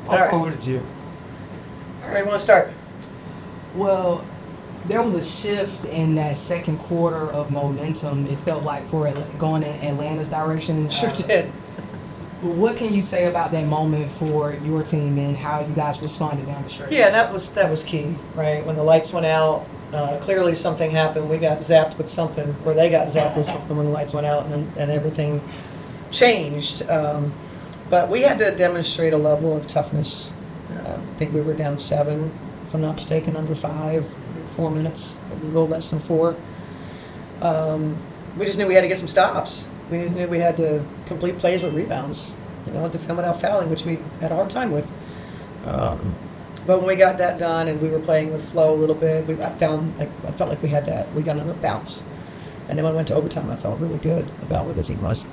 I'll forward it to you. All right, want to start? Well, there was a shift in that second quarter of momentum. It felt like for going in Atlanta's direction. Sure did. What can you say about that moment for your team and how you guys responded down the stretch? Yeah, that was key, right? When the lights went out, clearly something happened. We got zapped with something, or they got zapped with something when the lights went out, and everything changed. But we had to demonstrate a level of toughness. I think we were down 7, if I'm not mistaken, under 5, 4 minutes, a little less than 4. We just knew we had to get some stops. We knew we had to complete plays with rebounds, defend without fouling, which we had a hard time with. But when we got that done and we were playing with flow a little bit, I felt like we got another bounce. And then when we went to overtime, I felt really good about where the team was.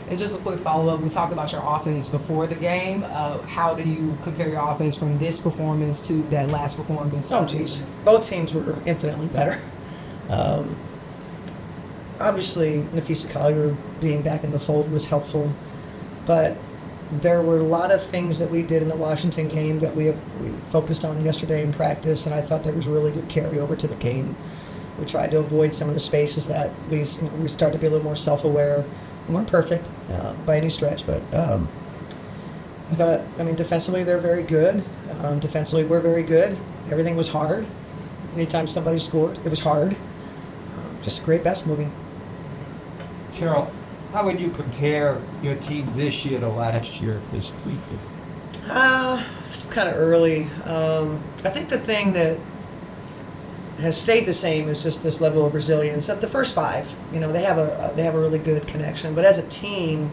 And just a quick follow-up, we talked about your offense before the game. How do you compare your offense from this performance to that last performance? Oh, geez. Both teams were infinitely better. Obviously, Napheesa Collier being back in the fold was helpful. But there were a lot of things that we did in the Washington game that we focused on yesterday in practice, and I thought there was really good carryover to the game. We tried to avoid some of the spaces that we started to be a little more self-aware. We weren't perfect by any stretch, but I thought, defensively they're very good. Defensively we're very good. Everything was hard. Anytime somebody scored, it was hard. Just a great basketball game. Cheryl, how would you compare your team this year to last year this week? It's kind of early. I think the thing that has stayed the same is just this level of resilience. At the first 5, they have a really good connection. But as a team,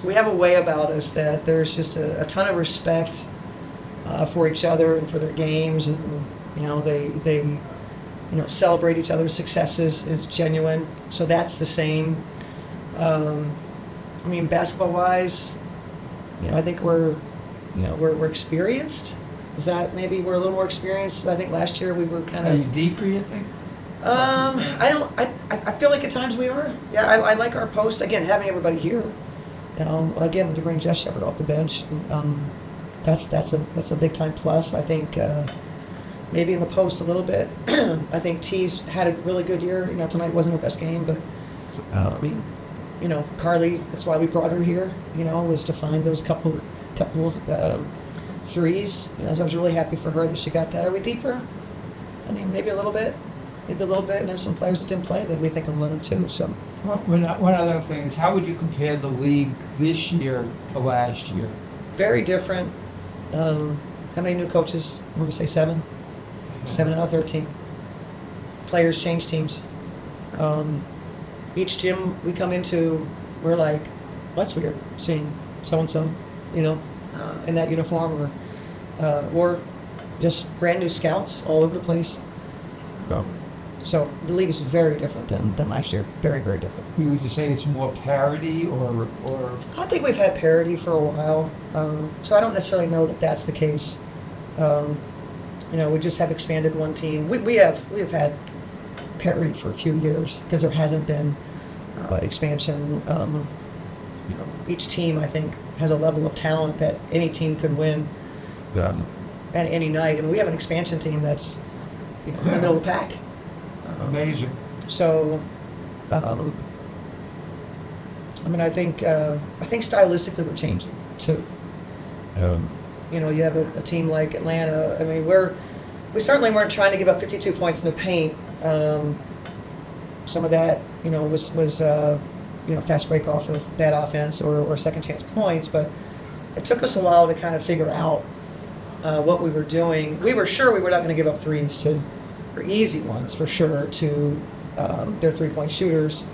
we have a way about us that there's just a ton of respect for each other and for their games, and they celebrate each other's successes. It's genuine. So that's the same. Basketball-wise, I think we're experienced. Is that maybe we're a little more experienced? I think last year we were kind of. Are you deeper, you think? I feel like at times we are. Yeah, I like our post. Again, having everybody here. Again, to bring Jess Shepard off the bench, that's a big time plus. I think maybe in the post a little bit. I think T's had a really good year. Tonight wasn't her best game, but Carly. That's why we brought her here. Was to find those couple threes. So I was really happy for her that she got that. Are we deeper? Maybe a little bit. And there's some players that didn't play that we think will let them too. So. Well, one other thing is, how would you compare the league this year to last year? Very different. How many new coaches? We're going to say 7. 7 out of 13. Players change teams. Each gym we come into, we're like, well, that's weird, seeing so-and-so, in that uniform, or just brand new scouts all over the place. So the league is very different than last year. Very, very different. Would you say it's more parity or? I think we've had parity for a while, so I don't necessarily know that that's the case. We just have expanded one team. We have had parity for a few years because there hasn't been expansion. Each team, I think, has a level of talent that any team could win at any night. We have an expansion team that's in the middle of the pack. Amazing. So, I think stylistically we're changing too. You have a team like Atlanta. We certainly weren't trying to give up 52 points in the paint. Some of that, was fast break off of bad offense or second chance points, but it took us a while to kind of figure out what we were doing. We were sure we were not going to give up threes or easy ones for sure to their 3-point shooters.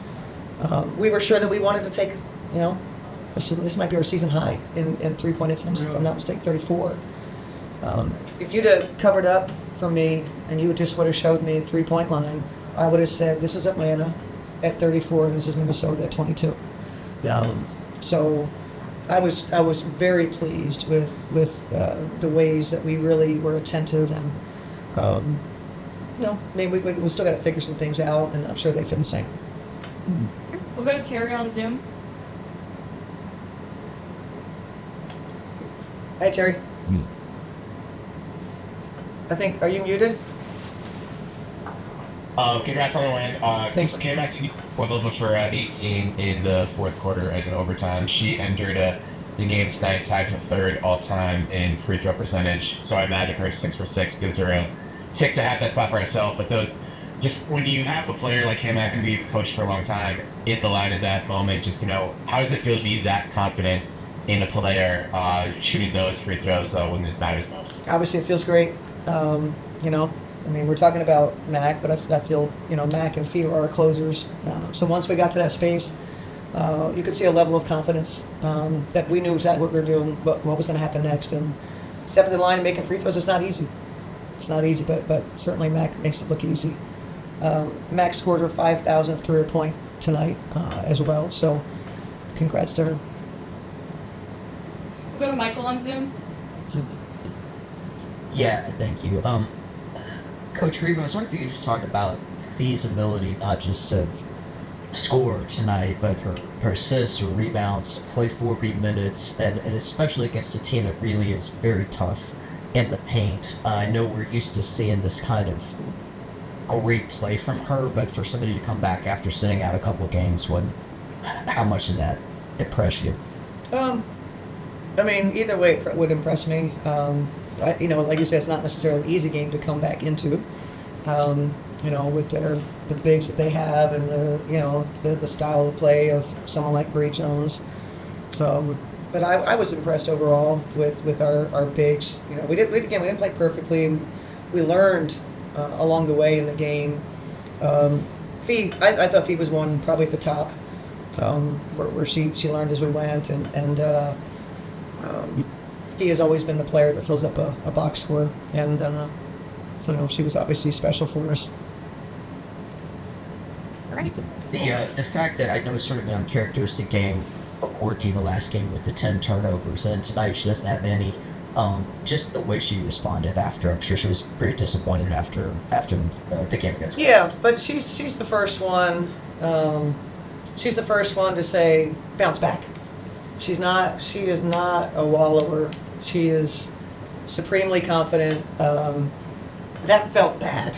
We were sure that we wanted to take, this might be our season high in 3-point attempts, if I'm not mistaken, 34. If you'd have covered up for me and you just would have showed me a 3-point line, I would have said, this is Atlanta at 34 and this is Minnesota at 22. So I was very pleased with the ways that we really were attentive, and we still got to figure some things out, and I'm sure they feel the same. We'll go to Terry on Zoom. Hey, Terry. I think, are you muted? Congrats on the win. Thanks. Came back to went over for 18 in the fourth quarter and in overtime. She entered the game tonight, tied for third all time in free throw percentage. So I imagine her 6 for 6 gives her a tick to have that spot for herself. But those, just when you have a player like him, who you've coached for a long time, in the line at that moment, just how does it feel to be that confident in a player shooting those free throws when it matters most? Obviously, it feels great. I mean, we're talking about Mac, but I feel, Mac and Fee are our closers. So once we got to that space, you could see a level of confidence that we knew exactly what we were doing, what was going to happen next. And stepping to the line and making free throws is not easy. It's not easy, but certainly Mac makes it look easy. Mac scored her 5,000th career point tonight as well, so congrats to her. We'll go to Michael on Zoom. Yeah, thank you. Coach Reeve, I was wondering if you could just talk about Fee's ability not just to score tonight, but her assists, her rebounds, play 40 minutes, and especially against a team that really is very tough in the paint. I know we're used to seeing this kind of great play from her, but for somebody to come back after sitting out a couple of games, how much did that impress you? I mean, either way it would impress me. Like you said, it's not necessarily an easy game to come back into. With the bigs that they have and the style of play of someone like Bree Jones. So, but I was impressed overall with our bigs. We didn't play perfectly. We learned along the way in the game. Fee, I thought Fee was one probably at the top, where she learned as we went, and Fee has always been the player that fills up a box score, and she was obviously special for us. The fact that I know it's sort of an uncharacteristic game for Courtney the last game with the 10 turnovers, and tonight she doesn't have any. Just the way she responded after, I'm sure she was pretty disappointed after the game against. Yeah, but she's the first one. She's the first one to say bounce back. She is not a wallower. She is supremely confident. That felt bad.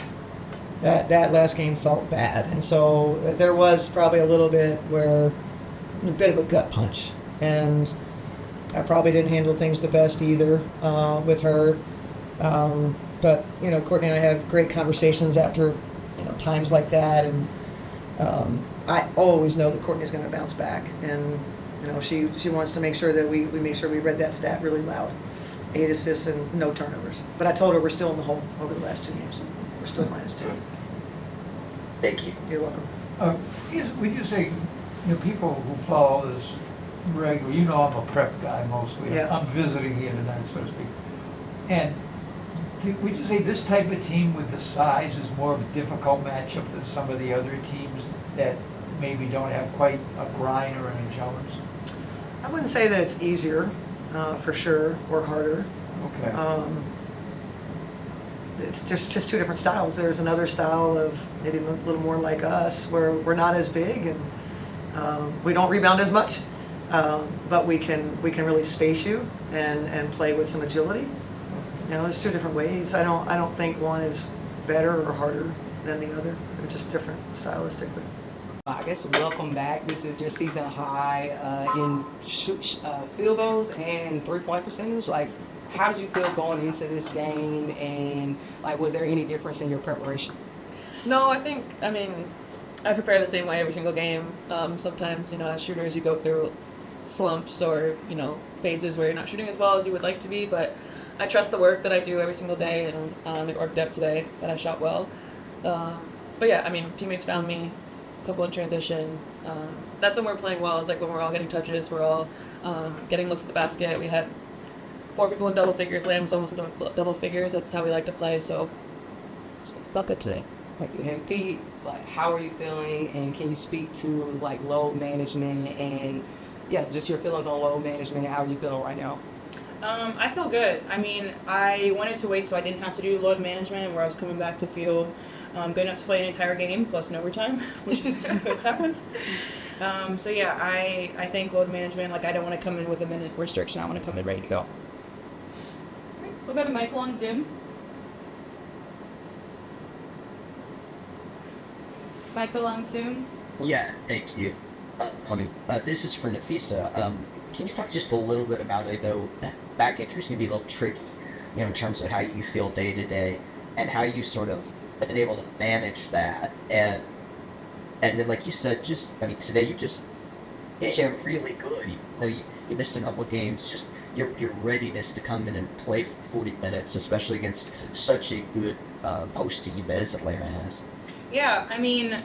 That last game felt bad, and so there was probably a bit of a gut punch, and I probably didn't handle things the best either with her. But Courtney and I have great conversations after times like that, and I always know that Courtney's going to bounce back, and she wants to make sure that we make sure we read that stat really loud. 8 assists and no turnovers. But I told her we're still in the hole over the last 2 games. We're still -2. Thank you. You're welcome. Would you say, people who follow this regularly, I'm a prep guy mostly. Yeah. I'm visiting here tonight, so to speak. And would you say this type of team with the size is more of a difficult matchup than some of the other teams that maybe don't have quite a Bryan or a Jones? I wouldn't say that it's easier, for sure, or harder. Okay. It's just 2 different styles. There's another style of maybe a little more like us, where we're not as big and we don't rebound as much, but we can really space you and play with some agility. There's 2 different ways. I don't think one is better or harder than the other. They're just different stylistically. I guess welcome back. This is your season high in field goals and 3-point percentage. How did you feel going into this game, and was there any difference in your preparation? No, I prepare the same way every single game. Sometimes, as shooters, you go through slumps or, phases where you're not shooting as well as you would like to be, but I trust the work that I do every single day, and it worked out today that I shot well. But yeah, teammates found me a couple in transition. That's when we're playing well, is when we're all getting touches, we're all getting looks at the basket. We had 4 people in double figures, Lamb was almost in double figures. That's how we like to play, so felt good today. And Pete, how are you feeling, and can you speak to load management and just your feelings on load management? How are you feeling right now? I feel good. I wanted to wait so I didn't have to do load management, where I was coming back to feel good enough to play an entire game plus an overtime, which is what happened. I think load management, I don't want to come in with a minute restriction. I want to come in ready to go. We'll go to Michael on Zoom. Michael on Zoom. Yeah, thank you. This is for Napheesa. Can you talk just a little bit about, I know back injuries can be a little tricky, in terms of how you feel day to day and how you sort of been able to manage that. And then, like you said, today you're really good. You missed a couple of games. Just your readiness to come in and play for 40 minutes, especially against such a good post team as Atlanta has. Yeah, I mean,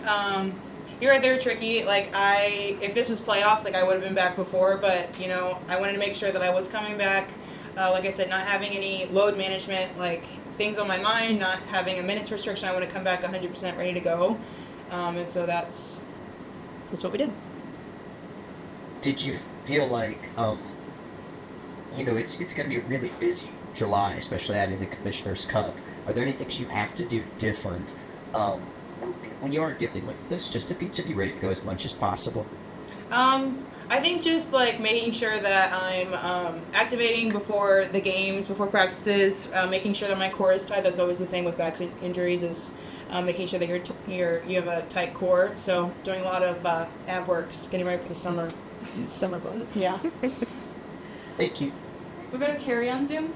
you're right there, tricky. Like, if this was playoffs, like, I would have been back before, but, I wanted to make sure that I was coming back. Like I said, not having any load management, like, things on my mind, not having a minutes restriction. I want to come back 100% ready to go. And so that's what we did. Did you feel like, it's going to be a really busy July, especially adding the Commissioner's Cup. Are there any things you have to do different when you are dealing with this, just to be ready to go as much as possible? I think just like making sure that I'm activating before the games, before practices, making sure that my core is tight. That's always the thing with back injuries is making sure that you have a tight core. So doing a lot of ab works, getting ready for the summer. Summer bun. Yeah. Thank you. We'll go to Terry on Zoom.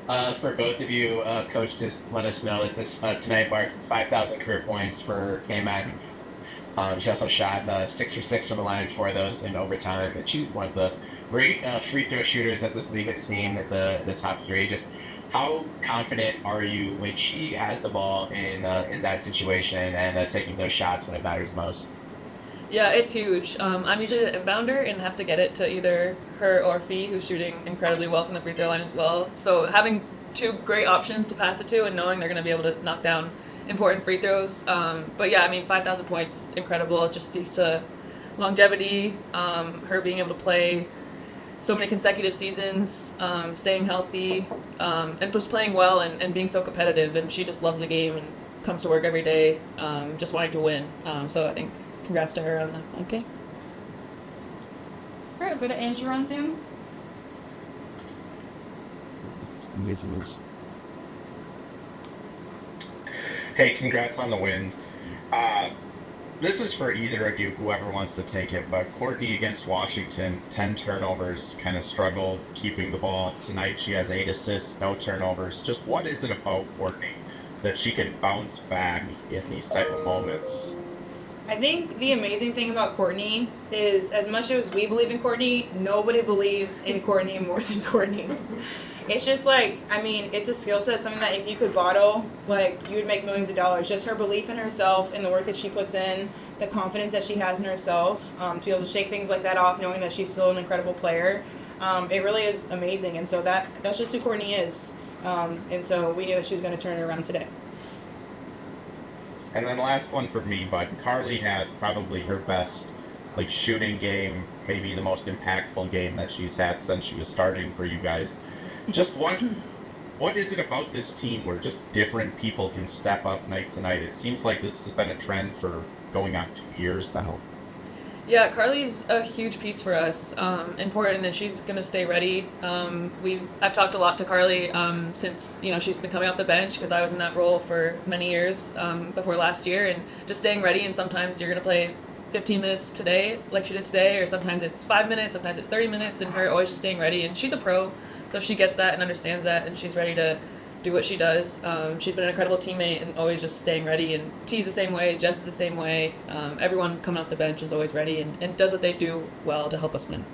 For both of you, Coach just let us know that this tonight marks 5,000 career points for K-Mac. She also shot 6 for 6 from the line for those in overtime. And she's one of the great free throw shooters that this league has seen at the top three. Just how confident are you when she has the ball in that situation and taking those shots when it matters most? Yeah, it's huge. I'm usually the inbounder and have to get it to either her or Fee, who's shooting incredibly well from the free throw line as well. So having two great options to pass it to and knowing they're going to be able to knock down important free throws. But yeah, 5,000 points, incredible. It just speaks to longevity, her being able to play so many consecutive seasons, staying healthy, and just playing well and being so competitive. And she just loves the game and comes to work every day just wanting to win. So I think congrats to her on that. Okay. All right, we'll go to Andrew on Zoom. Hey, congrats on the win. This is for either of you, whoever wants to take it, but Courtney against Washington, 10 turnovers, kind of struggled keeping the ball. Tonight she has 8 assists, no turnovers. Just what is it about Courtney that she can bounce back in these type of moments? I think the amazing thing about Courtney is as much as we believe in Courtney, nobody believes in Courtney more than Courtney. It's just it's a skill set, something that if you could bottle, you would make millions of dollars. Just her belief in herself and the work that she puts in, the confidence that she has in herself, to be able to shake things like that off, knowing that she's still an incredible player. It really is amazing. And so that's just who Courtney is. And so we knew that she was going to turn it around today. And then last one for me, but Carly had probably her best shooting game, maybe the most impactful game that she's had since she was starting for you guys. Just what is it about this team where just different people can step up night to night? It seems like this has been a trend for going on 2 years now. Yeah, Carly's a huge piece for us. Important, and she's gonna stay ready. I've talked a lot to Carly since she's been coming off the bench because I was in that role for many years before last year, and just staying ready. And sometimes you're gonna play 15 minutes today, like she did today, or sometimes it's 5 minutes, sometimes it's 30 minutes, and her always just staying ready. And she's a pro, so she gets that and understands that, and she's ready to do what she does. She's been an incredible teammate and always just staying ready, and T's the same way, Jess the same way. Everyone coming off the bench is always ready and does what they do well to help us win.